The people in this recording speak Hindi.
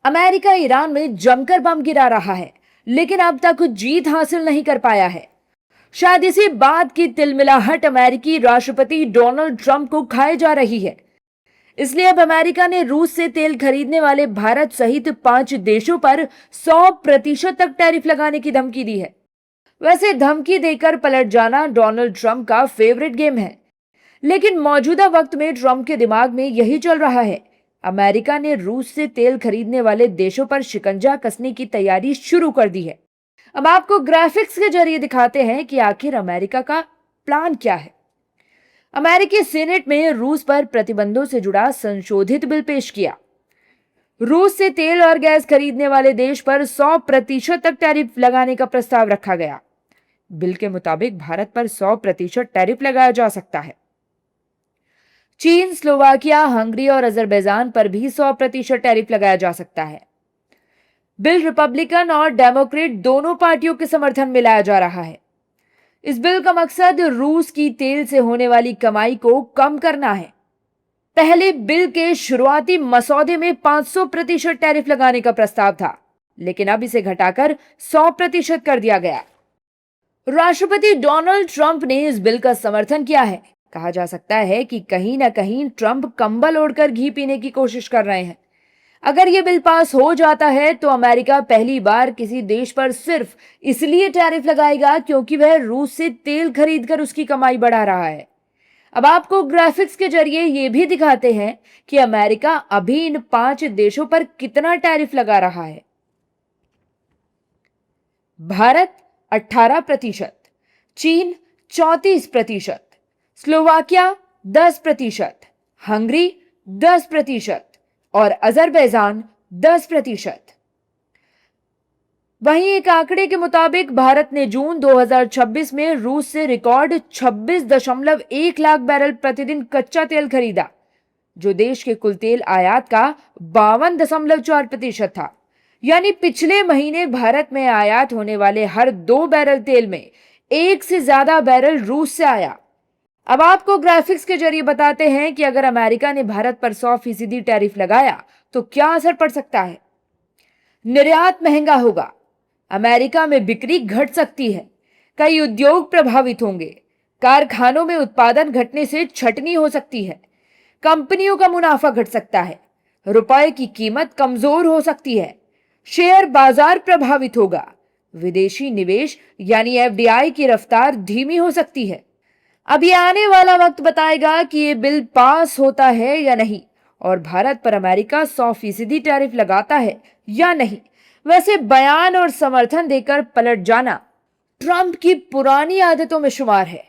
अमेरिका ईरान में जमकर बम गिरा रहा है, लेकिन अब तक जीत हासिल नहीं कर पाया है। शायद इसी बात की तिलमिलाहट अमेरिकी राष्ट्रपति डोनाल्ड ट्रंप को खाए जा रही है। इसलिए अब अमेरिका ने रूस से तेल खरीदने वाले भारत सहित 5 देशों पर 100% तक टैरिफ लगाने की धमकी दी है। वैसे धमकी देकर पलट जाना डोनाल्ड ट्रंप का फेवरेट गेम है, लेकिन मौजूदा वक्त में ट्रंप के दिमाग में यही चल रहा है। अमेरिका ने रूस से तेल खरीदने वाले देशों पर शिकंजा कसने की तैयारी शुरू कर दी है। अब आपको ग्राफिक्स के जरिए दिखाते हैं कि आखिर अमेरिका का प्लान क्या है। अमेरिकी सीनेट में रूस पर प्रतिबंधों से जुड़ा संशोधित बिल पेश किया। रूस से तेल और गैस खरीदने वाले देश पर 100% तक टैरिफ लगाने का प्रस्ताव रखा गया। बिल के मुताबिक भारत पर 100% टैरिफ लगाया जा सकता है। चीन, स्लोवाकिया, हंगरी और अजरबैजान पर भी 100% टैरिफ लगाया जा सकता है। बिल रिपब्लिकन और डेमोक्रेट दोनों पार्टियों के समर्थन में लाया जा रहा है। इस बिल का मकसद रूस की तेल से होने वाली कमाई को कम करना है। पहले बिल के शुरुआती मसौदे में 500% टैरिफ लगाने का प्रस्ताव था, लेकिन अब इसे घटाकर 100% कर दिया गया। राष्ट्रपति डोनाल्ड ट्रंप ने इस बिल का समर्थन किया है। कहा जा सकता है कि कहीं ना कहीं ट्रंप कंबल ओढ़कर घी पीने की कोशिश कर रहे हैं। अगर यह बिल पास हो जाता है तो अमेरिका पहली बार किसी देश पर सिर्फ इसलिए टैरिफ लगाएगा क्योंकि वह रूस से तेल खरीदकर उसकी कमाई बढ़ा रहा है। अब आपको ग्राफिक्स के जरिए यह भी दिखाते हैं कि अमेरिका अभी इन 5 देशों पर कितना टैरिफ लगा रहा है। भारत 18%, चीन 34%, स्लोवाकिया 10%, हंगरी 10% और अजरबैजान 10%। वहीं एक आंकड़े के मुताबिक भारत ने जून 2026 में रूस से रिकॉर्ड 26.1 लाख बैरल प्रतिदिन कच्चा तेल खरीदा, जो देश के कुल तेल आयात का 52.4% था। यानी पिछले महीने भारत में आयात होने वाले हर 2 बैरल तेल में 1 से ज्यादा बैरल रूस से आया। अब आपको ग्राफिक्स के जरिए बताते हैं कि अगर अमेरिका ने भारत पर 100% टैरिफ लगाया तो क्या असर पड़ सकता है। निर्यात महंगा होगा, अमेरिका में बिक्री घट सकती है, कई उद्योग प्रभावित होंगे, कारखानों में उत्पादन घटने से छटनी हो सकती है, कंपनियों का मुनाफा घट सकता है, रुपए की कीमत कमजोर हो सकती है, शेयर बाजार प्रभावित होगा, विदेशी निवेश यानी एफडीआई की रफ्तार धीमी हो सकती है। अब ये आने वाला वक्त बताएगा कि ये बिल पास होता है या नहीं और भारत पर अमेरिका 100% टैरिफ लगाता है या नहीं। वैसे बयान और समर्थन देकर पलट जाना ट्रंप की पुरानी आदतों में शुमार है।